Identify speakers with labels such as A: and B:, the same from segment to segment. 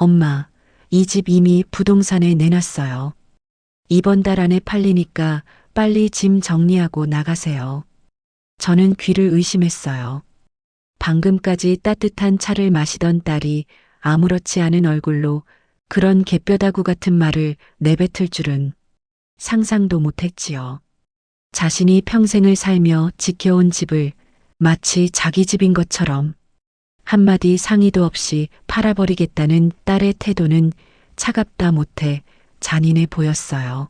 A: 엄마, 이 집 이미 부동산에 내놨어요. 이번 달 안에 팔리니까 빨리 짐 정리하고 나가세요. 저는 귀를 의심했어요. 방금까지 따뜻한 차를 마시던 딸이 아무렇지 않은 얼굴로 그런 갯벼다구 같은 말을 내뱉을 줄은 상상도 못했지요. 자신이 평생을 살며 지켜온 집을 마치 자기 집인 것처럼 한마디 상의도 없이 팔아버리겠다는 딸의 태도는 차갑다 못해 잔인해 보였어요.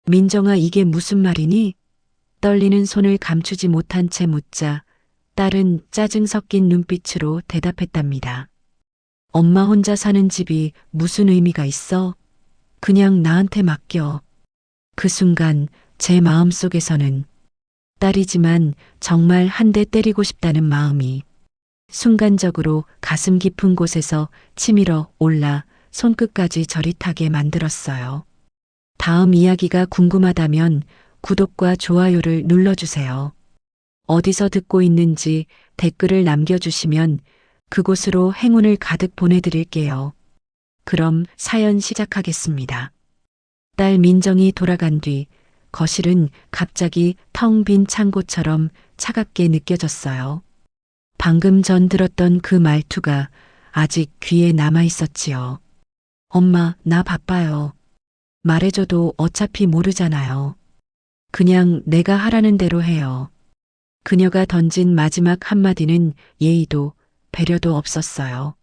A: 민정아, 이게 무슨 말이니? 떨리는 손을 감추지 못한 채 묻자 딸은 짜증 섞인 눈빛으로 대답했답니다. 엄마 혼자 사는 집이 무슨 의미가 있어? 그냥 나한테 맡겨. 그 순간 제 마음속에서는 딸이지만 정말 한 대 때리고 싶다는 마음이 순간적으로 가슴 깊은 곳에서 치밀어 올라 손끝까지 저릿하게 만들었어요. 다음 이야기가 궁금하다면 구독과 좋아요를 눌러주세요. 어디서 듣고 있는지 댓글을 남겨주시면 그곳으로 행운을 가득 보내드릴게요. 그럼 사연 시작하겠습니다. 딸 민정이 돌아간 뒤 거실은 갑자기 텅 빈 창고처럼 차갑게 느껴졌어요. 방금 전 들었던 그 말투가 아직 귀에 남아 있었지요. 엄마, 나 바빠요. 말해줘도 어차피 모르잖아요. 그냥 내가 하라는 대로 해요. 그녀가 던진 마지막 한마디는 예의도 배려도 없었어요.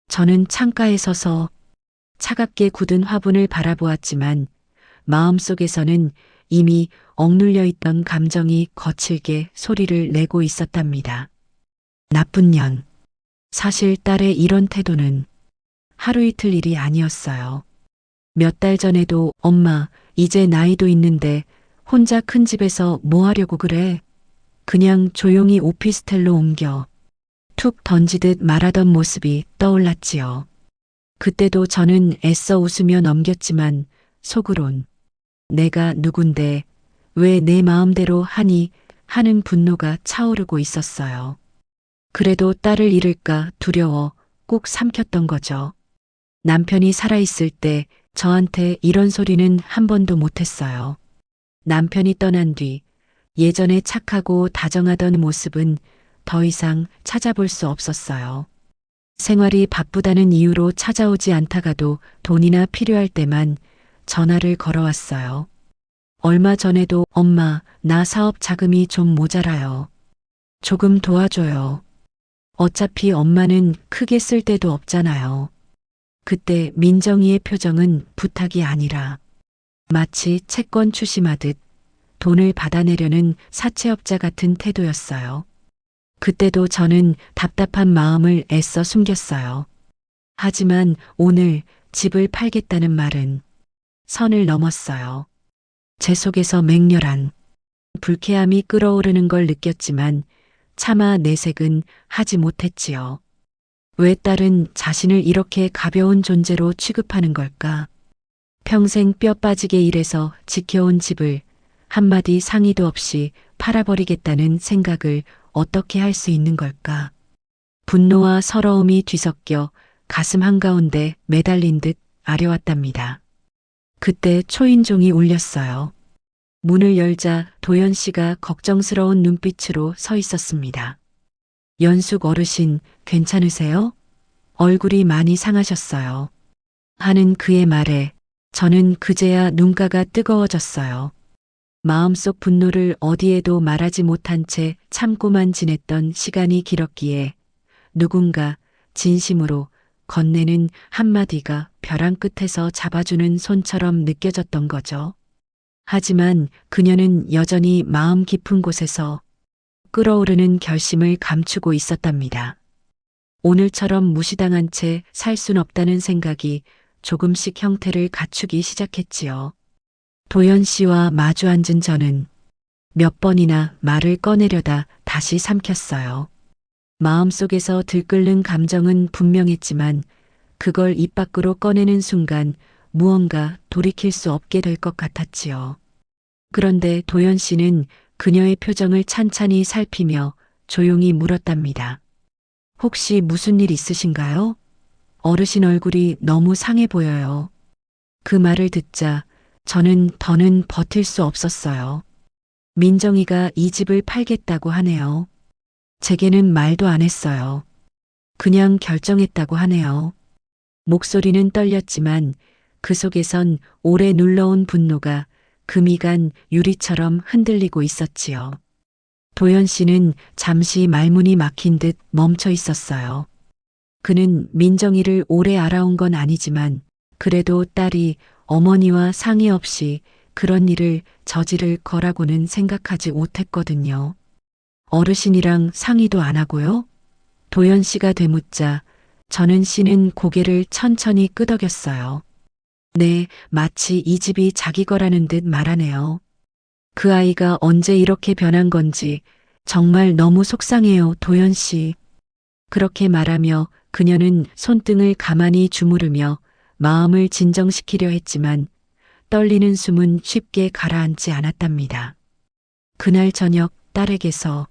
A: 저는 창가에 서서 차갑게 굳은 화분을 바라보았지만 마음속에서는 이미 억눌려 있던 감정이 거칠게 소리를 내고 있었답니다. 나쁜 년. 사실 딸의 이런 태도는 하루 이틀 일이 아니었어요. 몇 달 전에도 엄마, 이제 나이도 있는데 혼자 큰 집에서 뭐 하려고 그래? 그냥 조용히 오피스텔로 옮겨. 툭 던지듯 말하던 모습이 떠올랐지요. 그때도 저는 애써 웃으며 넘겼지만 속으론 내가 누군데 왜 내 마음대로 하니 하는 분노가 차오르고 있었어요. 그래도 딸을 잃을까 두려워 꼭 삼켰던 거죠. 남편이 살아있을 때 저한테 이런 소리는 한 번도 못했어요. 남편이 떠난 뒤 예전에 착하고 다정하던 모습은 더 이상 찾아볼 수 없었어요. 생활이 바쁘다는 이유로 찾아오지 않다가도 돈이나 필요할 때만 전화를 걸어왔어요. 얼마 전에도 엄마, 나 사업 자금이 좀 모자라요. 조금 도와줘요. 어차피 엄마는 크게 쓸 데도 없잖아요. 그때 민정이의 표정은 부탁이 아니라 마치 채권 추심하듯 돈을 받아내려는 사채업자 같은 태도였어요. 그때도 저는 답답한 마음을 애써 숨겼어요. 하지만 오늘 집을 팔겠다는 말은 선을 넘었어요. 제 속에서 맹렬한 불쾌함이 끓어오르는 걸 느꼈지만 차마 내색은 하지 못했지요. 왜 딸은 자신을 이렇게 가벼운 존재로 취급하는 걸까? 평생 뼈 빠지게 일해서 지켜온 집을 한마디 상의도 없이 팔아버리겠다는 생각을 어떻게 할 수 있는 걸까? 분노와 서러움이 뒤섞여 가슴 한가운데 매달린 듯 아려왔답니다. 그때 초인종이 울렸어요. 문을 열자 도연 씨가 걱정스러운 눈빛으로 서 있었습니다. 연숙 어르신, 괜찮으세요? 얼굴이 많이 상하셨어요. 하는 그의 말에 저는 그제야 눈가가 뜨거워졌어요. 마음속 분노를 어디에도 말하지 못한 채 참고만 지냈던 시간이 길었기에 누군가 진심으로 건네는 한마디가 벼랑 끝에서 잡아주는 손처럼 느껴졌던 거죠. 하지만 그녀는 여전히 마음 깊은 곳에서 끓어오르는 결심을 감추고 있었답니다. 오늘처럼 무시당한 채 살 순 없다는 생각이 조금씩 형태를 갖추기 시작했지요. 도연 씨와 마주 앉은 저는 몇 번이나 말을 꺼내려다 다시 삼켰어요. 마음속에서 들끓는 감정은 분명했지만 그걸 입 밖으로 꺼내는 순간 무언가 돌이킬 수 없게 될 것 같았지요. 그런데 도연 씨는 그녀의 표정을 찬찬히 살피며 조용히 물었답니다. 혹시 무슨 일 있으신가요? 어르신 얼굴이 너무 상해 보여요. 그 말을 듣자 저는 더는 버틸 수 없었어요. 민정이가 이 집을 팔겠다고 하네요. 제게는 말도 안 했어요. 그냥 결정했다고 하네요. 목소리는 떨렸지만 그 속에선 오래 눌러온 분노가 금이 간 유리처럼 흔들리고 있었지요. 도연 씨는 잠시 말문이 막힌 듯 멈춰 있었어요. 그는 민정이를 오래 알아온 건 아니지만 그래도 딸이 어머니와 상의 없이 그런 일을 저지를 거라고는 생각하지 못했거든요. 어르신이랑 상의도 안 하고요? 도연 씨가 되묻자 저는 씨는 고개를 천천히 끄덕였어요. 네, 마치 이 집이 자기 거라는 듯 말하네요. 그 아이가 언제 이렇게 변한 건지 정말 너무 속상해요, 도연 씨. 그렇게 말하며 그녀는 손등을 가만히 주무르며 마음을 진정시키려 했지만 떨리는 숨은 쉽게 가라앉지 않았답니다. 그날 저녁 딸에게서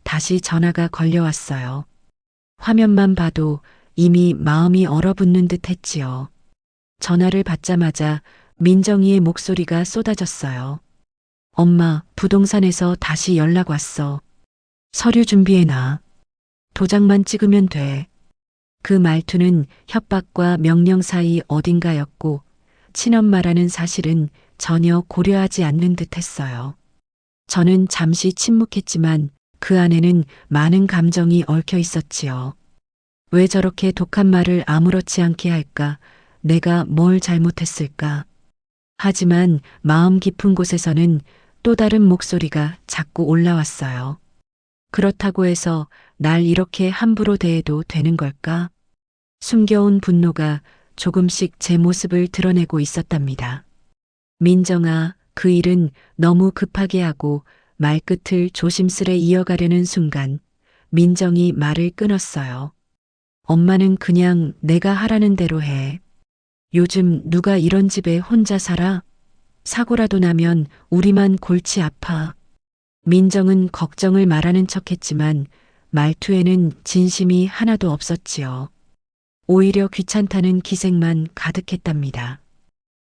A: 다시 전화가 걸려왔어요. 화면만 봐도 이미 마음이 얼어붙는 듯 했지요. 전화를 받자마자 민정이의 목소리가 쏟아졌어요. 엄마, 부동산에서 다시 연락 왔어. 서류 준비해놔. 도장만 찍으면 돼. 그 말투는 협박과 명령 사이 어딘가였고 친엄마라는 사실은 전혀 고려하지 않는 듯 했어요. 저는 잠시 침묵했지만 그 안에는 많은 감정이 얽혀 있었지요. 왜 저렇게 독한 말을 아무렇지 않게 할까? 내가 뭘 잘못했을까? 하지만 마음 깊은 곳에서는 또 다른 목소리가 자꾸 올라왔어요. 그렇다고 해서 날 이렇게 함부로 대해도 되는 걸까? 숨겨온 분노가 조금씩 제 모습을 드러내고 있었답니다. 민정아, 그 일은 너무 급하게 하고 말끝을 조심스레 이어가려는 순간 민정이 말을 끊었어요. 엄마는 그냥 내가 하라는 대로 해. 요즘 누가 이런 집에 혼자 살아? 사고라도 나면 우리만 골치 아파. 민정은 걱정을 말하는 척했지만 말투에는 진심이 하나도 없었지요. 오히려 귀찮다는 기색만 가득했답니다.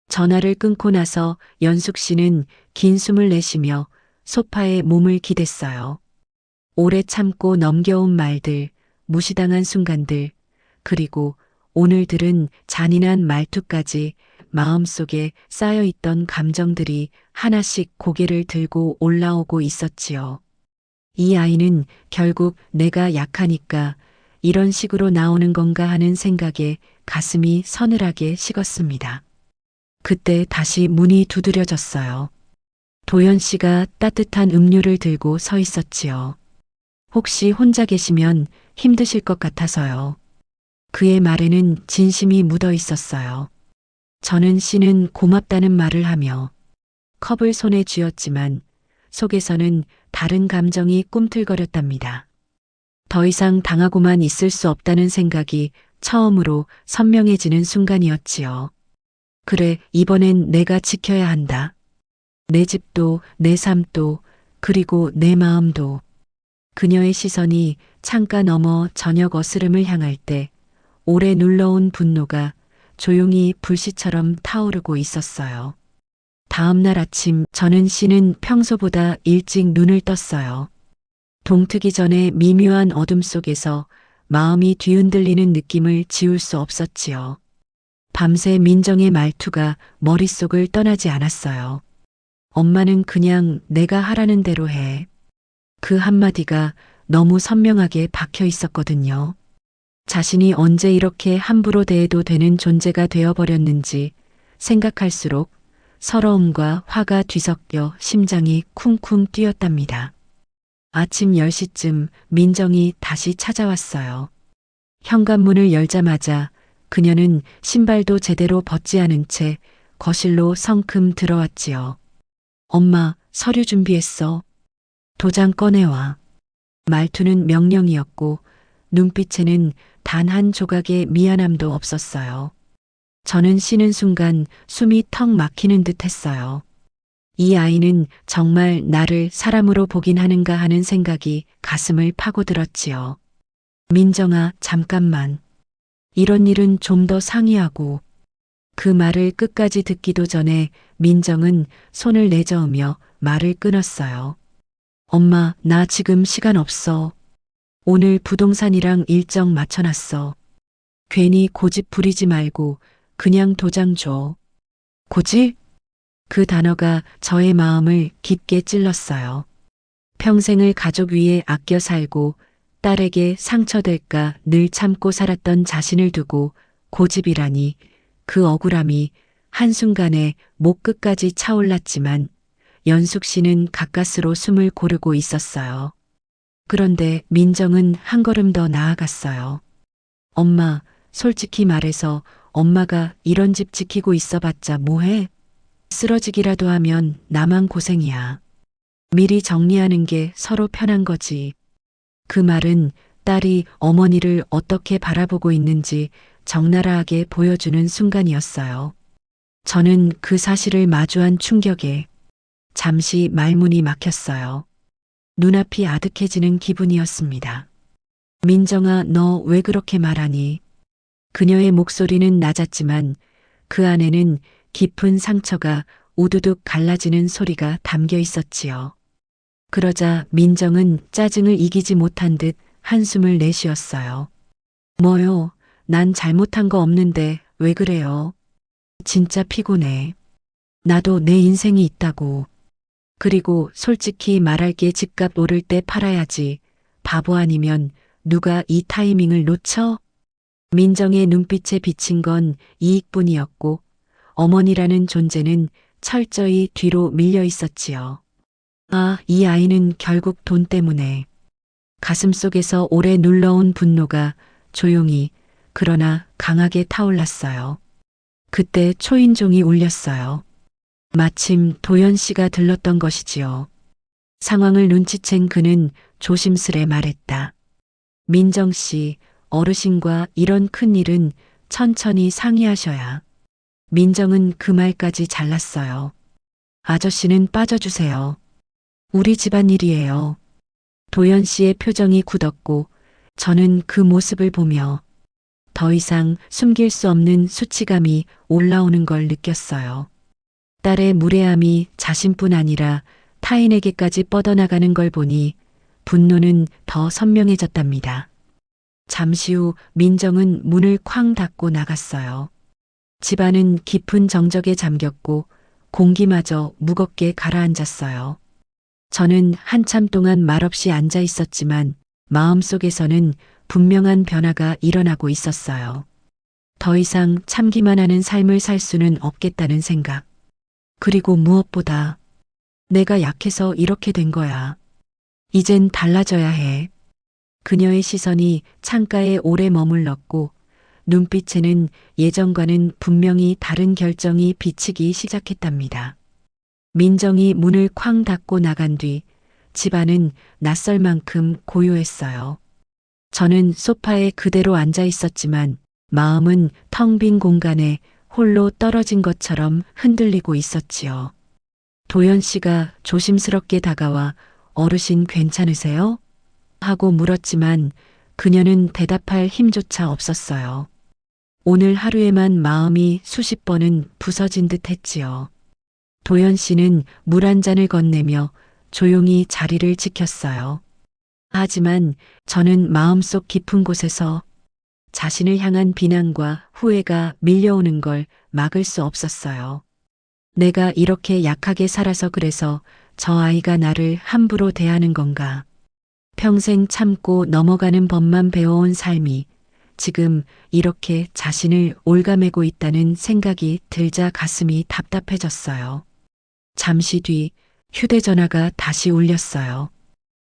A: 전화를 끊고 나서 연숙 씨는 긴 숨을 내쉬며 소파에 몸을 기댔어요. 오래 참고 넘겨온 말들, 무시당한 순간들, 그리고 오늘 들은 잔인한 말투까지 마음속에 쌓여있던 감정들이 하나씩 고개를 들고 올라오고 있었지요. 이 아이는 결국 내가 약하니까 이런 식으로 나오는 건가 하는 생각에 가슴이 서늘하게 식었습니다. 그때 다시 문이 두드려졌어요. 도연 씨가 따뜻한 음료를 들고 서 있었지요. 혹시 혼자 계시면 힘드실 것 같아서요. 그의 말에는 진심이 묻어 있었어요. 저는 씨는 고맙다는 말을 하며 컵을 손에 쥐었지만 속에서는 다른 감정이 꿈틀거렸답니다. 더 이상 당하고만 있을 수 없다는 생각이 처음으로 선명해지는 순간이었지요. 그래, 이번엔 내가 지켜야 한다. 내 집도, 내 삶도, 그리고 내 마음도. 그녀의 시선이 창가 너머 저녁 어스름을 향할 때 오래 눌러온 분노가 조용히 불씨처럼 타오르고 있었어요. 다음 날 아침 저는 씨는 평소보다 일찍 눈을 떴어요. 동트기 전에 미묘한 어둠 속에서 마음이 뒤흔들리는 느낌을 지울 수 없었지요. 밤새 민정의 말투가 머릿속을 떠나지 않았어요. 엄마는 그냥 내가 하라는 대로 해. 그 한마디가 너무 선명하게 박혀 있었거든요. 자신이 언제 이렇게 함부로 대해도 되는 존재가 되어버렸는지 생각할수록 서러움과 화가 뒤섞여 심장이 쿵쿵 뛰었답니다. 아침 10시쯤 민정이 다시 찾아왔어요. 현관문을 열자마자 그녀는 신발도 제대로 벗지 않은 채 거실로 성큼 들어왔지요. 엄마, 서류 준비했어. 도장 꺼내와. 말투는 명령이었고 눈빛에는 단 한 조각의 미안함도 없었어요. 저는 쉬는 순간 숨이 턱 막히는 듯 했어요. 이 아이는 정말 나를 사람으로 보긴 하는가 하는 생각이 가슴을 파고들었지요. 민정아, 잠깐만. 이런 일은 좀 더 상의하고. 그 말을 끝까지 듣기도 전에 민정은 손을 내저으며 말을 끊었어요. 엄마, 나 지금 시간 없어. 오늘 부동산이랑 일정 맞춰놨어. 괜히 고집 부리지 말고 그냥 도장 줘. 고집? 그 단어가 저의 마음을 깊게 찔렀어요. 평생을 가족 위에 아껴 살고 딸에게 상처될까 늘 참고 살았던 자신을 두고 고집이라니, 그 억울함이 한순간에 목 끝까지 차올랐지만 연숙 씨는 가까스로 숨을 고르고 있었어요. 그런데 민정은 한 걸음 더 나아갔어요. 엄마, 솔직히 말해서 엄마가 이런 집 지키고 있어봤자 뭐해? 쓰러지기라도 하면 나만 고생이야. 미리 정리하는 게 서로 편한 거지. 그 말은 딸이 어머니를 어떻게 바라보고 있는지 적나라하게 보여주는 순간이었어요. 저는 그 사실을 마주한 충격에 잠시 말문이 막혔어요. 눈앞이 아득해지는 기분이었습니다. 민정아, 너 왜 그렇게 말하니? 그녀의 목소리는 낮았지만 그 안에는 깊은 상처가 우두둑 갈라지는 소리가 담겨 있었지요. 그러자 민정은 짜증을 이기지 못한 듯 한숨을 내쉬었어요. 뭐요? 난 잘못한 거 없는데 왜 그래요? 진짜 피곤해. 나도 내 인생이 있다고. 그리고 솔직히 말할게, 집값 오를 때 팔아야지. 바보 아니면 누가 이 타이밍을 놓쳐? 민정의 눈빛에 비친 건 이익뿐이었고 어머니라는 존재는 철저히 뒤로 밀려 있었지요. 아, 이 아이는 결국 돈 때문에. 가슴속에서 오래 눌러온 분노가 조용히 그러나 강하게 타올랐어요. 그때 초인종이 울렸어요. 마침 도연 씨가 들렀던 것이지요. 상황을 눈치챈 그는 조심스레 말했다. 민정 씨, 어르신과 이런 큰 일은 천천히 상의하셔야. 민정은 그 말까지 잘랐어요. 아저씨는 빠져주세요. 우리 집안일이에요. 도연 씨의 표정이 굳었고 저는 그 모습을 보며 더 이상 숨길 수 없는 수치감이 올라오는 걸 느꼈어요. 딸의 무례함이 자신뿐 아니라 타인에게까지 뻗어나가는 걸 보니 분노는 더 선명해졌답니다. 잠시 후 민정은 문을 쾅 닫고 나갔어요. 집안은 깊은 정적에 잠겼고 공기마저 무겁게 가라앉았어요. 저는 한참 동안 말없이 앉아 있었지만 마음속에서는 분명한 변화가 일어나고 있었어요. 더 이상 참기만 하는 삶을 살 수는 없겠다는 생각. 그리고 무엇보다 내가 약해서 이렇게 된 거야. 이젠 달라져야 해. 그녀의 시선이 창가에 오래 머물렀고 눈빛에는 예전과는 분명히 다른 결정이 비치기 시작했답니다. 민정이 문을 쾅 닫고 나간 뒤 집안은 낯설 만큼 고요했어요. 저는 소파에 그대로 앉아 있었지만 마음은 텅 빈 공간에 홀로 떨어진 것처럼 흔들리고 있었지요. 도연 씨가 조심스럽게 다가와 어르신 괜찮으세요? 하고 물었지만 그녀는 대답할 힘조차 없었어요. 오늘 하루에만 마음이 수십 번은 부서진 듯 했지요. 도연 씨는 물 한 잔을 건네며 조용히 자리를 지켰어요. 하지만 저는 마음속 깊은 곳에서 자신을 향한 비난과 후회가 밀려오는 걸 막을 수 없었어요. 내가 이렇게 약하게 살아서 그래서 저 아이가 나를 함부로 대하는 건가? 평생 참고 넘어가는 법만 배워온 삶이 지금 이렇게 자신을 올가매고 있다는 생각이 들자 가슴이 답답해졌어요. 잠시 뒤 휴대전화가 다시 울렸어요.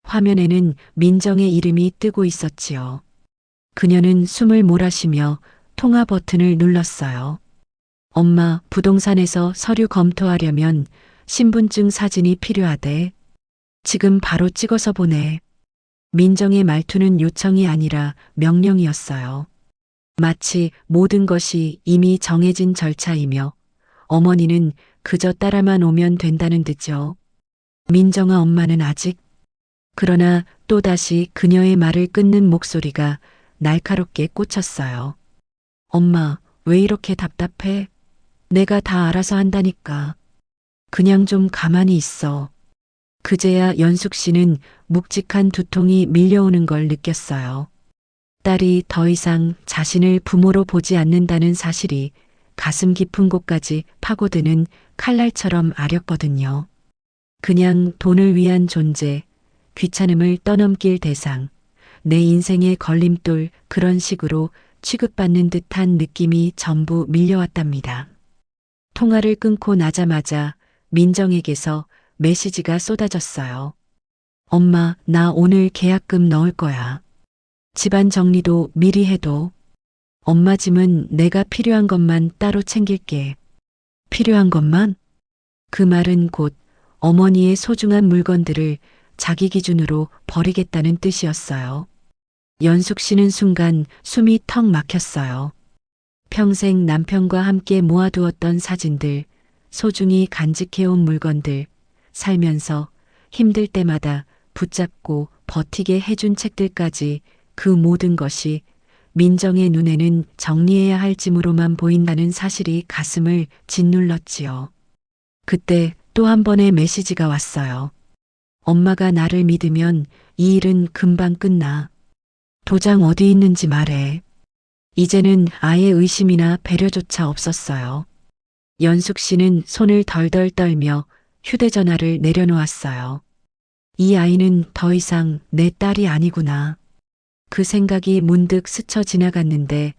A: 화면에는 민정의 이름이 뜨고 있었지요. 그녀는 숨을 몰아쉬며 통화 버튼을 눌렀어요. 엄마, 부동산에서 서류 검토하려면 신분증 사진이 필요하대. 지금 바로 찍어서 보내. 민정의 말투는 요청이 아니라 명령이었어요. 마치 모든 것이 이미 정해진 절차이며 어머니는 그저 따라만 오면 된다는 듯요. 민정아, 엄마는 아직. 그러나 또다시 그녀의 말을 끊는 목소리가 날카롭게 꽂혔어요. 엄마, 왜 이렇게 답답해? 내가 다 알아서 한다니까. 그냥 좀 가만히 있어. 그제야 연숙 씨는 묵직한 두통이 밀려오는 걸 느꼈어요. 딸이 더 이상 자신을 부모로 보지 않는다는 사실이 가슴 깊은 곳까지 파고드는 칼날처럼 아렸거든요. 그냥 돈을 위한 존재, 귀찮음을 떠넘길 대상, 내 인생의 걸림돌 그런 식으로 취급받는 듯한 느낌이 전부 밀려왔답니다. 통화를 끊고 나자마자 민정에게서 메시지가 쏟아졌어요. 엄마, 나 오늘 계약금 넣을 거야. 집안 정리도 미리 해도. 엄마 짐은 내가 필요한 것만 따로 챙길게. 필요한 것만? 그 말은 곧 어머니의 소중한 물건들을 자기 기준으로 버리겠다는 뜻이었어요. 연숙 씨는 순간 숨이 턱 막혔어요. 평생 남편과 함께 모아두었던 사진들, 소중히 간직해온 물건들, 살면서 힘들 때마다 붙잡고 버티게 해준 책들까지 그 모든 것이 민정의 눈에는 정리해야 할 짐으로만 보인다는 사실이 가슴을 짓눌렀지요. 그때 또 한 번의 메시지가 왔어요. 엄마가 나를 믿으면 이 일은 금방 끝나. 도장 어디 있는지 말해. 이제는 아예 의심이나 배려조차 없었어요. 연숙 씨는 손을 덜덜 떨며 휴대전화를 내려놓았어요. 이 아이는 더 이상 내 딸이 아니구나. 그 생각이 문득 스쳐 지나갔는데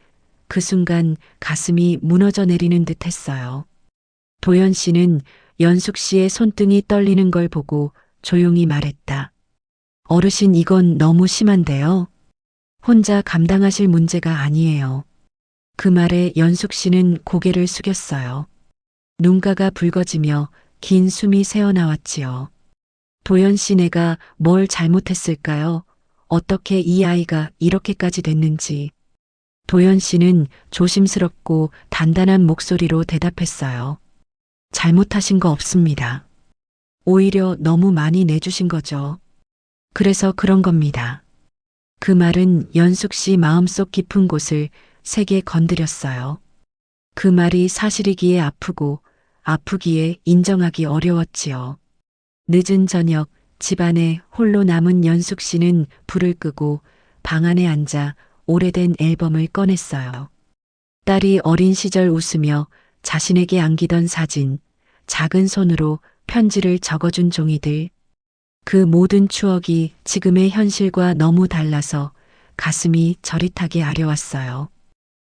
A: 그 순간 가슴이 무너져 내리는 듯 했어요. 도연 씨는 연숙 씨의 손등이 떨리는 걸 보고 조용히 말했다. 어르신, 이건 너무 심한데요. 혼자 감당하실 문제가 아니에요. 그 말에 연숙 씨는 고개를 숙였어요. 눈가가 붉어지며 긴 숨이 새어나왔지요. 도연 씨, 내가 뭘 잘못했을까요? 어떻게 이 아이가 이렇게까지 됐는지. 도연 씨는 조심스럽고 단단한 목소리로 대답했어요. 잘못하신 거 없습니다. 오히려 너무 많이 내주신 거죠. 그래서 그런 겁니다. 그 말은 연숙 씨 마음속 깊은 곳을 세게 건드렸어요. 그 말이 사실이기에 아프고 아프기에 인정하기 어려웠지요. 늦은 저녁 집안에 홀로 남은 연숙 씨는 불을 끄고 방 안에 앉아 오래된 앨범을 꺼냈어요. 딸이 어린 시절 웃으며 자신에게 안기던 사진, 작은 손으로 편지를 적어준 종이들, 그 모든 추억이 지금의 현실과 너무 달라서 가슴이 저릿하게 아려왔어요.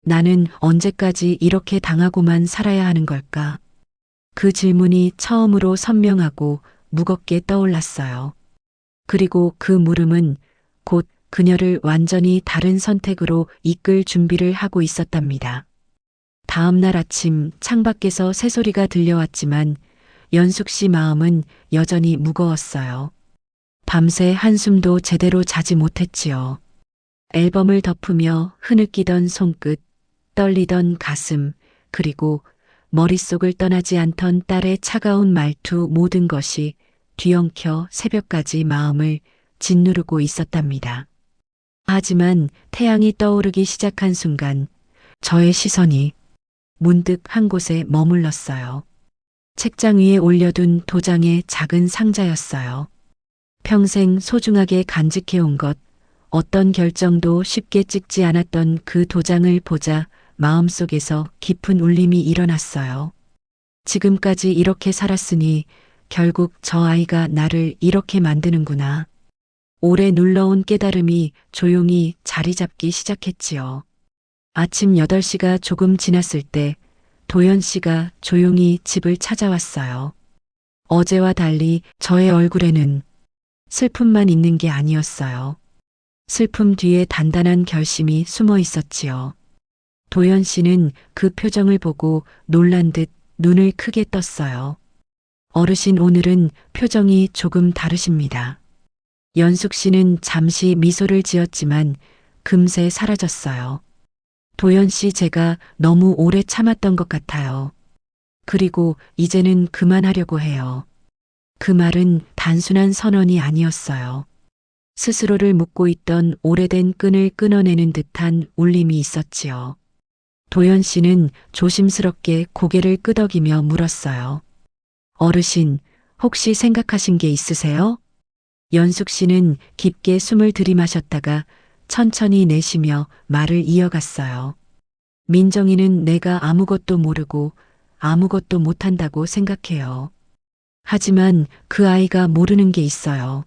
A: 나는 언제까지 이렇게 당하고만 살아야 하는 걸까? 그 질문이 처음으로 선명하고 무겁게 떠올랐어요. 그리고 그 물음은 곧 그녀를 완전히 다른 선택으로 이끌 준비를 하고 있었답니다. 다음 날 아침 창밖에서 새소리가 들려왔지만 연숙 씨 마음은 여전히 무거웠어요. 밤새 한숨도 제대로 자지 못했지요. 앨범을 덮으며 흐느끼던 손끝, 떨리던 가슴, 그리고 머릿속을 떠나지 않던 딸의 차가운 말투, 모든 것이 뒤엉켜 새벽까지 마음을 짓누르고 있었답니다. 하지만 태양이 떠오르기 시작한 순간 저의 시선이 문득 한 곳에 머물렀어요. 책장 위에 올려둔 도장의 작은 상자였어요. 평생 소중하게 간직해온 것, 어떤 결정도 쉽게 찍지 않았던 그 도장을 보자 마음속에서 깊은 울림이 일어났어요. 지금까지 이렇게 살았으니 결국 저 아이가 나를 이렇게 만드는구나. 오래 눌러온 깨달음이 조용히 자리 잡기 시작했지요. 아침 8시가 조금 지났을 때 도연 씨가 조용히 집을 찾아왔어요. 어제와 달리 저의 얼굴에는 슬픔만 있는 게 아니었어요. 슬픔 뒤에 단단한 결심이 숨어 있었지요. 도연 씨는 그 표정을 보고 놀란 듯 눈을 크게 떴어요. 어르신, 오늘은 표정이 조금 다르십니다. 연숙 씨는 잠시 미소를 지었지만 금세 사라졌어요. 도연 씨, 제가 너무 오래 참았던 것 같아요. 그리고 이제는 그만하려고 해요. 그 말은 단순한 선언이 아니었어요. 스스로를 묶고 있던 오래된 끈을 끊어내는 듯한 울림이 있었지요. 도연 씨는 조심스럽게 고개를 끄덕이며 물었어요. 어르신, 혹시 생각하신 게 있으세요? 연숙 씨는 깊게 숨을 들이마셨다가 천천히 내쉬며 말을 이어갔어요. 민정이는 내가 아무것도 모르고 아무것도 못한다고 생각해요. 하지만 그 아이가 모르는 게 있어요.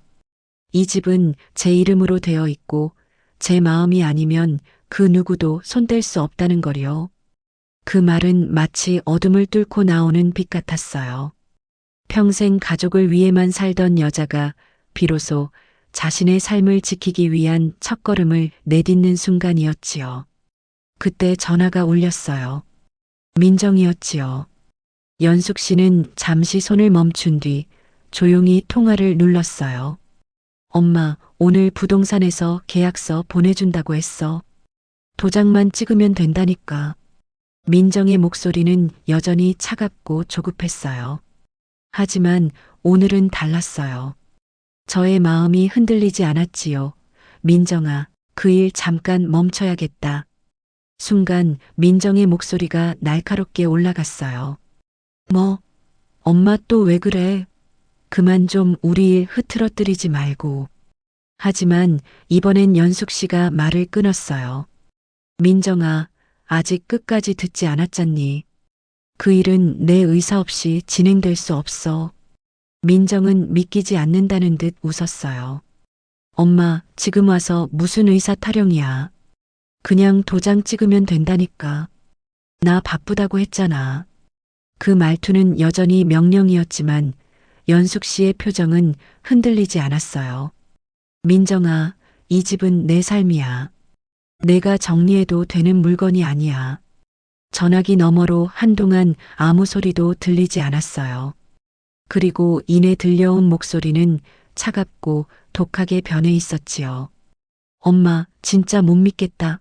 A: 이 집은 제 이름으로 되어 있고 제 마음이 아니면 그 누구도 손댈 수 없다는 거요. 그 말은 마치 어둠을 뚫고 나오는 빛 같았어요. 평생 가족을 위해만 살던 여자가 비로소 자신의 삶을 지키기 위한 첫걸음을 내딛는 순간이었지요. 그때 전화가 울렸어요. 민정이었지요. 연숙 씨는 잠시 손을 멈춘 뒤 조용히 통화를 눌렀어요. 엄마, 오늘 부동산에서 계약서 보내준다고 했어. 도장만 찍으면 된다니까. 민정의 목소리는 여전히 차갑고 조급했어요. 하지만 오늘은 달랐어요. 저의 마음이 흔들리지 않았지요. 민정아, 그 일 잠깐 멈춰야겠다. 순간 민정의 목소리가 날카롭게 올라갔어요. 뭐, 엄마 또 왜 그래? 그만 좀 우리 일 흐트러뜨리지 말고. 하지만 이번엔 연숙 씨가 말을 끊었어요. 민정아, 아직 끝까지 듣지 않았잖니. 그 일은 내 의사 없이 진행될 수 없어. 민정은 믿기지 않는다는 듯 웃었어요. 엄마, 지금 와서 무슨 의사 타령이야. 그냥 도장 찍으면 된다니까. 나 바쁘다고 했잖아. 그 말투는 여전히 명령이었지만 연숙 씨의 표정은 흔들리지 않았어요. 민정아, 이 집은 내 삶이야. 내가 정리해도 되는 물건이 아니야. 전화기 너머로 한동안 아무 소리도 들리지 않았어요. 그리고 이내 들려온 목소리는 차갑고 독하게 변해 있었지요. 엄마, 진짜 못 믿겠다.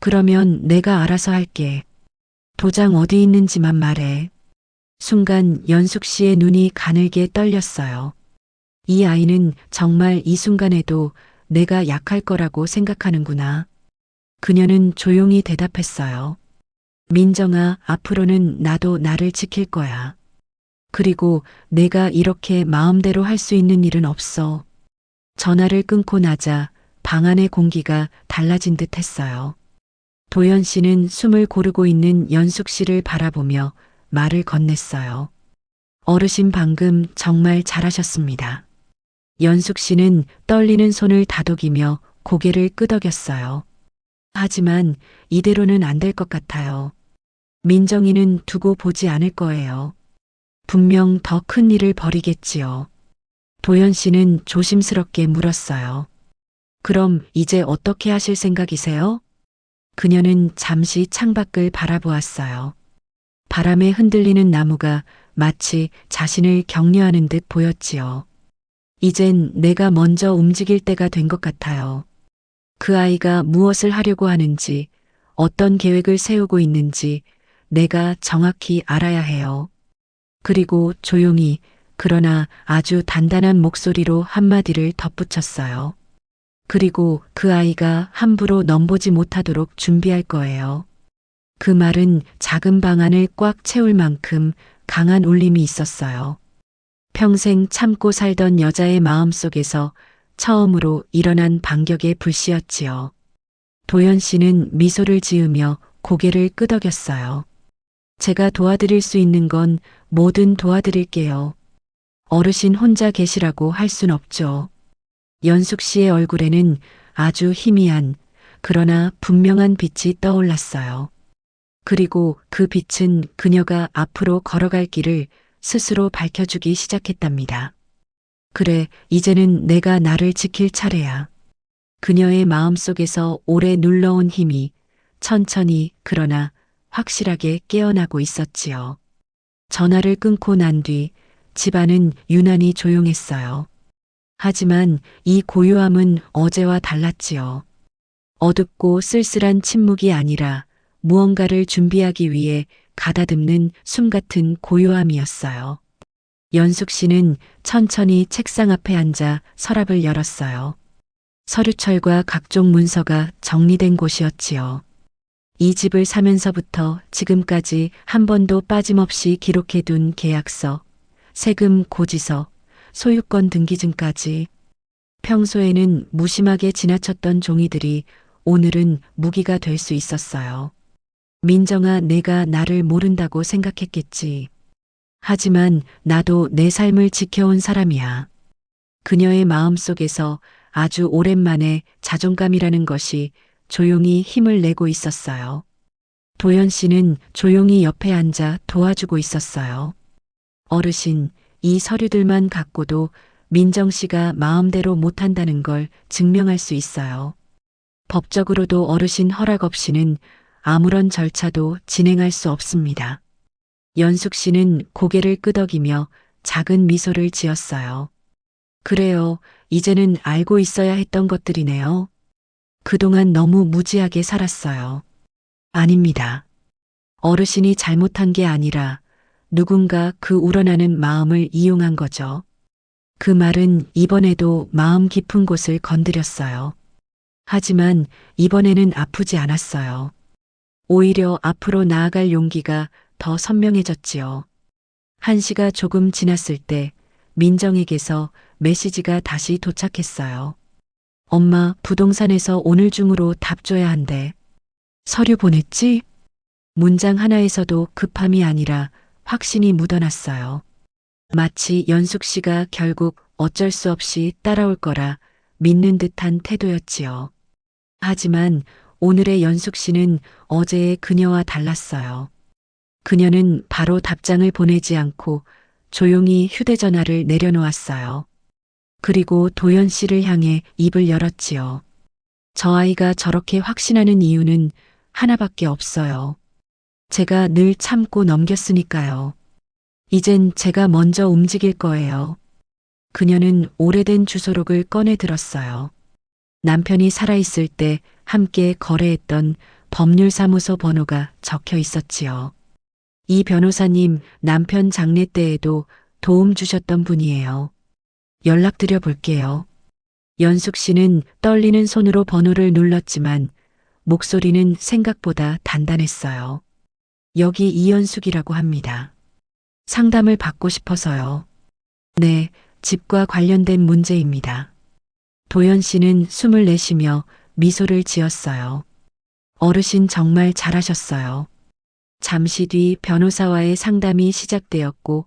A: 그러면 내가 알아서 할게. 도장 어디 있는지만 말해. 순간 연숙 씨의 눈이 가늘게 떨렸어요. 이 아이는 정말 이 순간에도 내가 약할 거라고 생각하는구나. 그녀는 조용히 대답했어요. 민정아, 앞으로는 나도 나를 지킬 거야. 그리고 내가 이렇게 마음대로 할 수 있는 일은 없어. 전화를 끊고 나자 방 안의 공기가 달라진 듯 했어요. 도연 씨는 숨을 고르고 있는 연숙 씨를 바라보며 말을 건넸어요. 어르신 방금 정말 잘하셨습니다. 연숙 씨는 떨리는 손을 다독이며 고개를 끄덕였어요. 하지만 이대로는 안 될 것 같아요. 민정이는 두고 보지 않을 거예요. 분명 더 큰 일을 벌이겠지요. 도연 씨는 조심스럽게 물었어요. 그럼 이제 어떻게 하실 생각이세요? 그녀는 잠시 창밖을 바라보았어요. 바람에 흔들리는 나무가 마치 자신을 격려하는 듯 보였지요. 이젠 내가 먼저 움직일 때가 된 것 같아요. 그 아이가 무엇을 하려고 하는지, 어떤 계획을 세우고 있는지 내가 정확히 알아야 해요. 그리고 조용히 그러나 아주 단단한 목소리로 한마디를 덧붙였어요. 그리고 그 아이가 함부로 넘보지 못하도록 준비할 거예요. 그 말은 작은 방 안을 꽉 채울 만큼 강한 울림이 있었어요. 평생 참고 살던 여자의 마음속에서 처음으로 일어난 반격의 불씨였지요. 도연 씨는 미소를 지으며 고개를 끄덕였어요. 제가 도와드릴 수 있는 건 뭐든 도와드릴게요. 어르신 혼자 계시라고 할 순 없죠. 연숙 씨의 얼굴에는 아주 희미한 그러나 분명한 빛이 떠올랐어요. 그리고 그 빛은 그녀가 앞으로 걸어갈 길을 스스로 밝혀주기 시작했답니다. 그래, 이제는 내가 나를 지킬 차례야. 그녀의 마음속에서 오래 눌러온 힘이 천천히 그러나 확실하게 깨어나고 있었지요. 전화를 끊고 난 뒤 집안은 유난히 조용했어요. 하지만 이 고요함은 어제와 달랐지요. 어둡고 쓸쓸한 침묵이 아니라 무언가를 준비하기 위해 가다듬는 숨 같은 고요함이었어요. 연숙 씨는 천천히 책상 앞에 앉아 서랍을 열었어요. 서류철과 각종 문서가 정리된 곳이었지요. 이 집을 사면서부터 지금까지 한 번도 빠짐없이 기록해둔 계약서, 세금 고지서, 소유권 등기증까지. 평소에는 무심하게 지나쳤던 종이들이 오늘은 무기가 될 수 있었어요. 민정아, 내가 나를 모른다고 생각했겠지. 하지만 나도 내 삶을 지켜온 사람이야. 그녀의 마음속에서 아주 오랜만에 자존감이라는 것이 조용히 힘을 내고 있었어요. 도연 씨는 조용히 옆에 앉아 도와주고 있었어요. 어르신, 이 서류들만 갖고도 민정 씨가 마음대로 못한다는 걸 증명할 수 있어요. 법적으로도 어르신 허락 없이는 아무런 절차도 진행할 수 없습니다. 연숙 씨는 고개를 끄덕이며 작은 미소를 지었어요. 그래요. 이제는 알고 있어야 했던 것들이네요. 그동안 너무 무지하게 살았어요. 아닙니다. 어르신이 잘못한 게 아니라 누군가 그 우러나는 마음을 이용한 거죠. 그 말은 이번에도 마음 깊은 곳을 건드렸어요. 하지만 이번에는 아프지 않았어요. 오히려 앞으로 나아갈 용기가 더 선명해졌지요. 1시가 조금 지났을 때 민정에게서 메시지가 다시 도착했어요. 엄마, 부동산에서 오늘 중으로 답 줘야 한대. 서류 보냈지? 문장 하나에서도 급함이 아니라 확신이 묻어났어요. 마치 연숙 씨가 결국 어쩔 수 없이 따라올 거라 믿는 듯한 태도였지요. 하지만 오늘의 연숙 씨는 어제의 그녀와 달랐어요. 그녀는 바로 답장을 보내지 않고 조용히 휴대전화를 내려놓았어요. 그리고 도연 씨를 향해 입을 열었지요. 저 아이가 저렇게 확신하는 이유는 하나밖에 없어요. 제가 늘 참고 넘겼으니까요. 이젠 제가 먼저 움직일 거예요. 그녀는 오래된 주소록을 꺼내 들었어요. 남편이 살아있을 때 함께 거래했던 법률사무소 번호가 적혀 있었지요. 이 변호사님, 남편 장례 때에도 도움 주셨던 분이에요. 연락드려 볼게요. 연숙 씨는 떨리는 손으로 번호를 눌렀지만 목소리는 생각보다 단단했어요. 여기 이연숙이라고 합니다. 상담을 받고 싶어서요. 네, 집과 관련된 문제입니다. 도연 씨는 숨을 내쉬며 미소를 지었어요. 어르신 정말 잘하셨어요. 잠시 뒤 변호사와의 상담이 시작되었고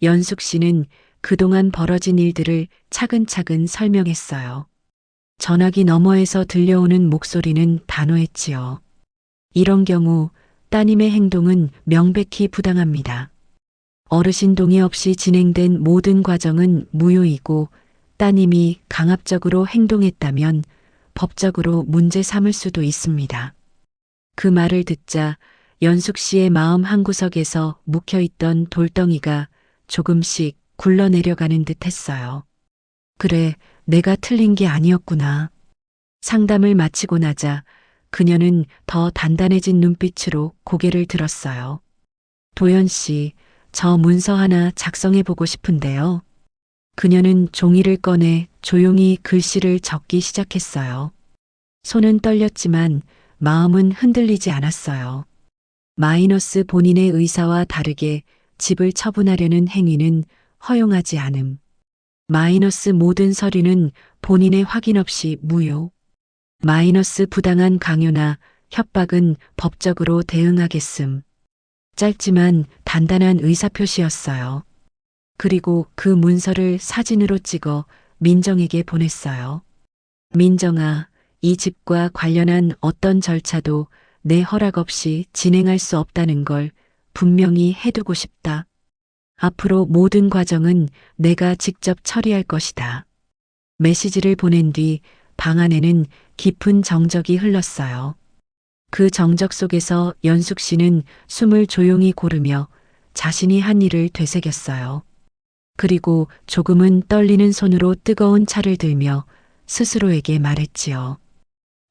A: 연숙 씨는 그동안 벌어진 일들을 차근차근 설명했어요. 전화기 너머에서 들려오는 목소리는 단호했지요. 이런 경우 따님의 행동은 명백히 부당합니다. 어르신 동의 없이 진행된 모든 과정은 무효이고 따님이 강압적으로 행동했다면 법적으로 문제 삼을 수도 있습니다. 그 말을 듣자 연숙 씨의 마음 한구석에서 묵혀있던 돌덩이가 조금씩 굴러내려가는 듯 했어요. 그래, 내가 틀린 게 아니었구나. 상담을 마치고 나자 그녀는 더 단단해진 눈빛으로 고개를 들었어요. 도연 씨, 저 문서 하나 작성해 보고 싶은데요. 그녀는 종이를 꺼내 조용히 글씨를 적기 시작했어요. 손은 떨렸지만 마음은 흔들리지 않았어요. 마이너스 본인의 의사와 다르게 집을 처분하려는 행위는 허용하지 않음. 마이너스 모든 서류는 본인의 확인 없이 무효. 마이너스 부당한 강요나 협박은 법적으로 대응하겠음. 짧지만 단단한 의사표시였어요. 그리고 그 문서를 사진으로 찍어 민정에게 보냈어요. 민정아, 이 집과 관련한 어떤 절차도 내 허락 없이 진행할 수 없다는 걸 분명히 해두고 싶다. 앞으로 모든 과정은 내가 직접 처리할 것이다. 메시지를 보낸 뒤 방 안에는 깊은 정적이 흘렀어요. 그 정적 속에서 연숙 씨는 숨을 조용히 고르며 자신이 한 일을 되새겼어요. 그리고 조금은 떨리는 손으로 뜨거운 차를 들며 스스로에게 말했지요.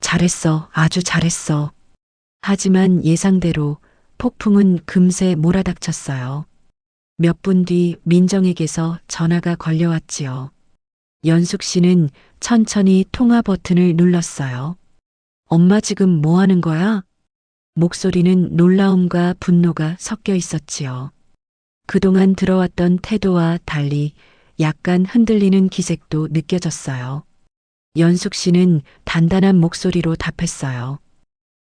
A: 잘했어, 아주 잘했어. 하지만 예상대로 폭풍은 금세 몰아닥쳤어요. 몇 분 뒤 민정에게서 전화가 걸려왔지요. 연숙 씨는 천천히 통화 버튼을 눌렀어요. 엄마 지금 뭐 하는 거야? 목소리는 놀라움과 분노가 섞여 있었지요. 그동안 들어왔던 태도와 달리 약간 흔들리는 기색도 느껴졌어요. 연숙 씨는 단단한 목소리로 답했어요.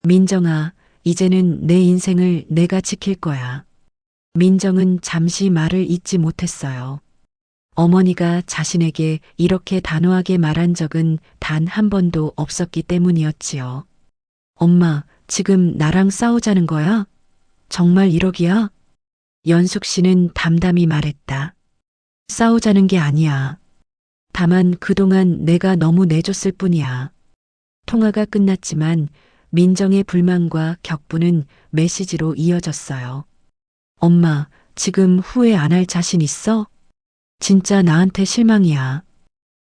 A: 민정아, 이제는 내 인생을 내가 지킬 거야. 민정은 잠시 말을 잇지 못했어요. 어머니가 자신에게 이렇게 단호하게 말한 적은 단 한 번도 없었기 때문이었지요. 엄마, 지금 나랑 싸우자는 거야? 정말 이러기야? 연숙 씨는 담담히 말했다. 싸우자는 게 아니야. 다만 그동안 내가 너무 내줬을 뿐이야. 통화가 끝났지만 민정의 불만과 격분은 메시지로 이어졌어요. 엄마, 지금 후회 안 할 자신 있어? 진짜 나한테 실망이야.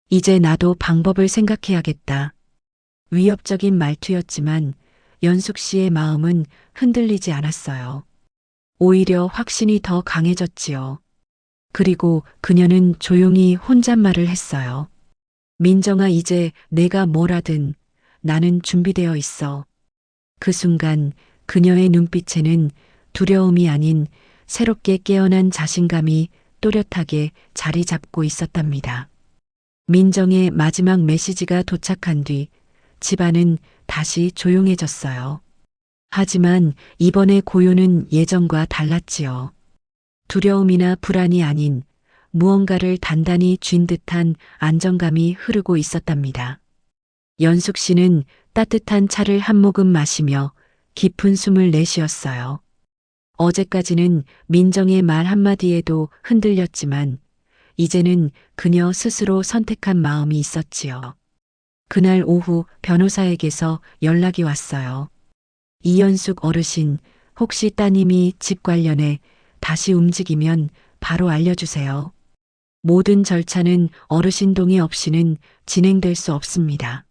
A: 이제 나도 방법을 생각해야겠다. 위협적인 말투였지만 연숙 씨의 마음은 흔들리지 않았어요. 오히려 확신이 더 강해졌지요. 그리고 그녀는 조용히 혼잣말을 했어요. 민정아, 이제 내가 뭘 하든 나는 준비되어 있어. 그 순간 그녀의 눈빛에는 두려움이 아닌 새롭게 깨어난 자신감이 또렷하게 자리 잡고 있었답니다. 민정의 마지막 메시지가 도착한 뒤 집안은 다시 조용해졌어요. 하지만 이번의 고요는 예전과 달랐지요. 두려움이나 불안이 아닌 무언가를 단단히 쥔 듯한 안정감이 흐르고 있었답니다. 연숙 씨는 따뜻한 차를 한 모금 마시며 깊은 숨을 내쉬었어요. 어제까지는 민정의 말 한마디에도 흔들렸지만 이제는 그녀 스스로 선택한 마음이 있었지요. 그날 오후 변호사에게서 연락이 왔어요. 이연숙 어르신, 혹시 따님이 집 관련해 다시 움직이면 바로 알려주세요. 모든 절차는 어르신 동의 없이는 진행될 수 없습니다.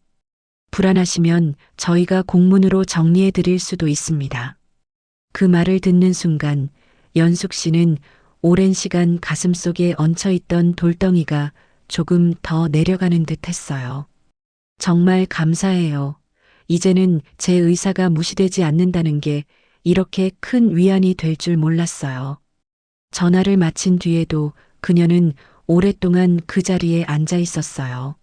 A: 불안하시면 저희가 공문으로 정리해 드릴 수도 있습니다. 그 말을 듣는 순간 연숙 씨는 오랜 시간 가슴속에 얹혀있던 돌덩이가 조금 더 내려가는 듯 했어요. 정말 감사해요. 이제는 제 의사가 무시되지 않는다는 게 이렇게 큰 위안이 될 줄 몰랐어요. 전화를 마친 뒤에도 그녀는 오랫동안 그 자리에 앉아 있었어요.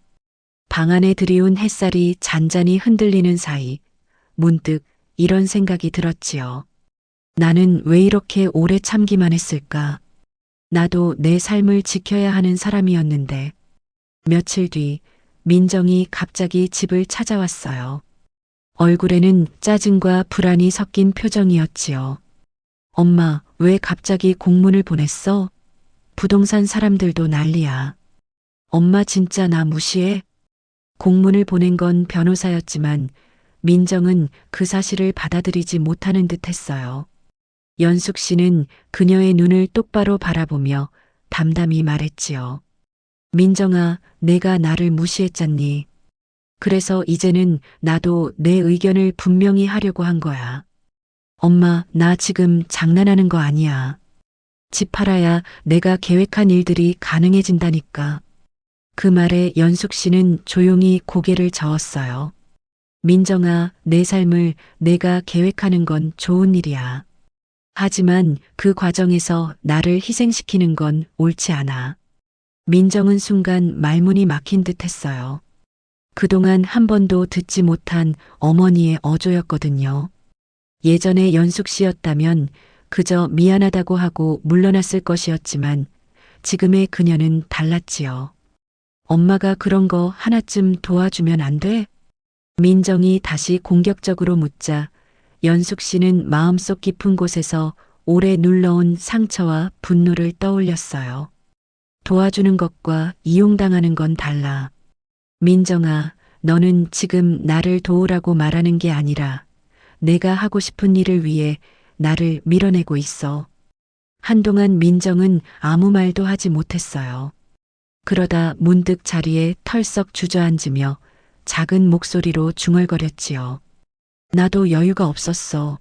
A: 방 안에 들이운 햇살이 잔잔히 흔들리는 사이 문득 이런 생각이 들었지요. 나는 왜 이렇게 오래 참기만 했을까? 나도 내 삶을 지켜야 하는 사람이었는데. 며칠 뒤 민정이 갑자기 집을 찾아왔어요. 얼굴에는 짜증과 불안이 섞인 표정이었지요. 엄마, 왜 갑자기 공문을 보냈어? 부동산 사람들도 난리야. 엄마 진짜 나 무시해? 공문을 보낸 건 변호사였지만 민정은 그 사실을 받아들이지 못하는 듯 했어요. 연숙 씨는 그녀의 눈을 똑바로 바라보며 담담히 말했지요. 민정아, 내가 나를 무시했잖니. 그래서 이제는 나도 내 의견을 분명히 하려고 한 거야. 엄마, 나 지금 장난하는 거 아니야. 집 팔아야 내가 계획한 일들이 가능해진다니까. 그 말에 연숙 씨는 조용히 고개를 저었어요. 민정아, 내 삶을 내가 계획하는 건 좋은 일이야. 하지만 그 과정에서 나를 희생시키는 건 옳지 않아. 민정은 순간 말문이 막힌 듯 했어요. 그동안 한 번도 듣지 못한 어머니의 어조였거든요. 예전에 연숙 씨였다면 그저 미안하다고 하고 물러났을 것이었지만 지금의 그녀는 달랐지요. 엄마가 그런 거 하나쯤 도와주면 안 돼? 민정이 다시 공격적으로 묻자 연숙 씨는 마음속 깊은 곳에서 오래 눌러온 상처와 분노를 떠올렸어요. 도와주는 것과 이용당하는 건 달라. 민정아, 너는 지금 나를 도우라고 말하는 게 아니라 내가 하고 싶은 일을 위해 나를 밀어내고 있어. 한동안 민정은 아무 말도 하지 못했어요. 그러다 문득 자리에 털썩 주저앉으며 작은 목소리로 중얼거렸지요. 나도 여유가 없었어.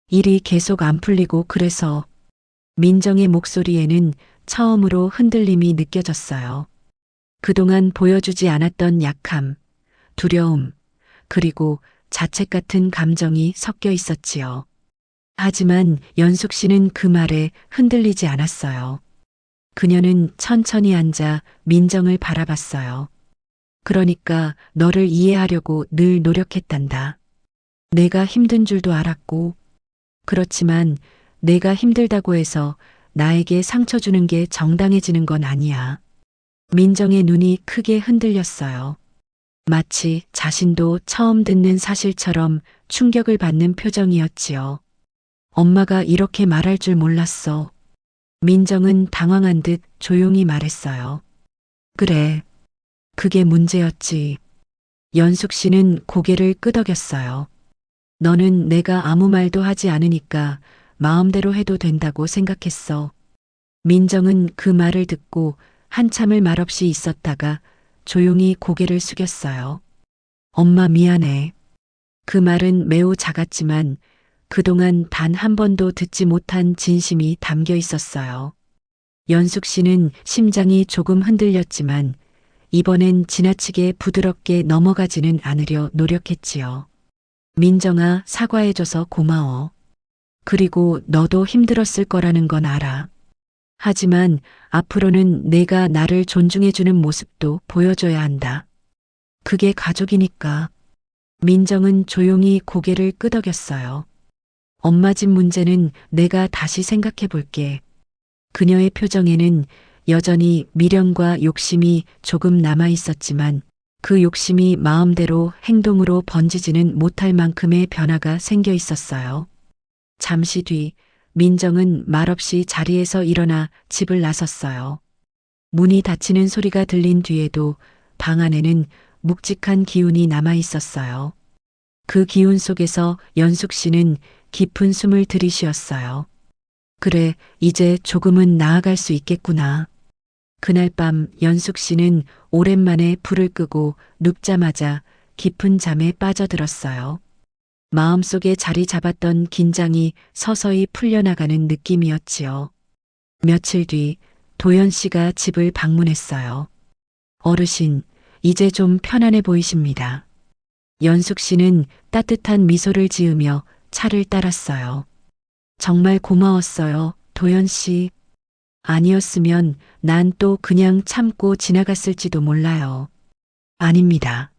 A: 일이 계속 안 풀리고 그래서. 민정의 목소리에는 처음으로 흔들림이 느껴졌어요. 그동안 보여주지 않았던 약함, 두려움, 그리고 자책 같은 감정이 섞여 있었지요. 하지만 연숙 씨는 그 말에 흔들리지 않았어요. 그녀는 천천히 앉아 민정을 바라봤어요. 그러니까 너를 이해하려고 늘 노력했단다. 내가 힘든 줄도 알았고, 그렇지만 내가 힘들다고 해서 나에게 상처 주는 게 정당해지는 건 아니야. 민정의 눈이 크게 흔들렸어요. 마치 자신도 처음 듣는 사실처럼 충격을 받는 표정이었지요. 엄마가 이렇게 말할 줄 몰랐어. 민정은 당황한 듯 조용히 말했어요. 그래, 그게 문제였지. 연숙 씨는 고개를 끄덕였어요. 너는 내가 아무 말도 하지 않으니까 마음대로 해도 된다고 생각했어. 민정은 그 말을 듣고 한참을 말없이 있었다가 조용히 고개를 숙였어요. 엄마 미안해. 그 말은 매우 작았지만 그동안 단 한 번도 듣지 못한 진심이 담겨 있었어요. 연숙 씨는 심장이 조금 흔들렸지만 이번엔 지나치게 부드럽게 넘어가지는 않으려 노력했지요. 민정아, 사과해줘서 고마워. 그리고 너도 힘들었을 거라는 건 알아. 하지만 앞으로는 내가 나를 존중해주는 모습도 보여줘야 한다. 그게 가족이니까. 민정은 조용히 고개를 끄덕였어요. 엄마 집 문제는 내가 다시 생각해 볼게. 그녀의 표정에는 여전히 미련과 욕심이 조금 남아 있었지만 그 욕심이 마음대로 행동으로 번지지는 못할 만큼의 변화가 생겨 있었어요. 잠시 뒤 민정은 말없이 자리에서 일어나 집을 나섰어요. 문이 닫히는 소리가 들린 뒤에도 방 안에는 묵직한 기운이 남아 있었어요. 그 기운 속에서 연숙 씨는 깊은 숨을 들이쉬었어요. 그래, 이제 조금은 나아갈 수 있겠구나. 그날 밤 연숙 씨는 오랜만에 불을 끄고 눕자마자 깊은 잠에 빠져들었어요. 마음속에 자리 잡았던 긴장이 서서히 풀려나가는 느낌이었지요. 며칠 뒤 도연 씨가 집을 방문했어요. 어르신, 이제 좀 편안해 보이십니다. 연숙 씨는 따뜻한 미소를 지으며 차를 따랐어요. 정말 고마웠어요, 도연 씨. 아니었으면 난 또 그냥 참고 지나갔을지도 몰라요. 아닙니다.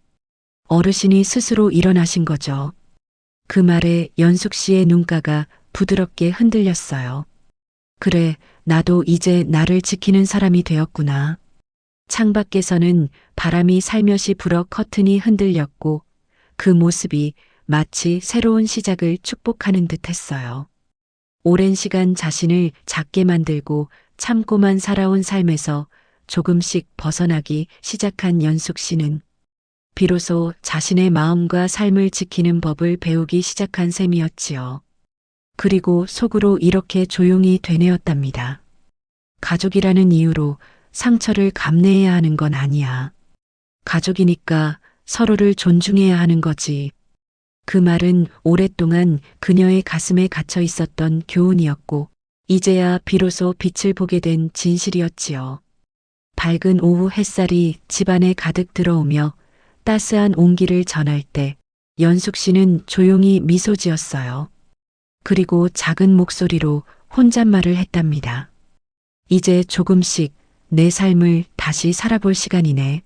A: 어르신이 스스로 일어나신 거죠. 그 말에 연숙 씨의 눈가가 부드럽게 흔들렸어요. 그래, 나도 이제 나를 지키는 사람이 되었구나. 창밖에서는 바람이 살며시 불어 커튼이 흔들렸고 그 모습이 마치 새로운 시작을 축복하는 듯 했어요. 오랜 시간 자신을 작게 만들고 참고만 살아온 삶에서 조금씩 벗어나기 시작한 연숙 씨는 비로소 자신의 마음과 삶을 지키는 법을 배우기 시작한 셈이었지요. 그리고 속으로 이렇게 조용히 되뇌었답니다. 가족이라는 이유로 상처를 감내해야 하는 건 아니야. 가족이니까 서로를 존중해야 하는 거지. 그 말은 오랫동안 그녀의 가슴에 갇혀 있었던 교훈이었고 이제야 비로소 빛을 보게 된 진실이었지요. 밝은 오후 햇살이 집안에 가득 들어오며 따스한 온기를 전할 때 연숙 씨는 조용히 미소 지었어요. 그리고 작은 목소리로 혼잣말을 했답니다. 이제 조금씩 내 삶을 다시 살아볼 시간이네.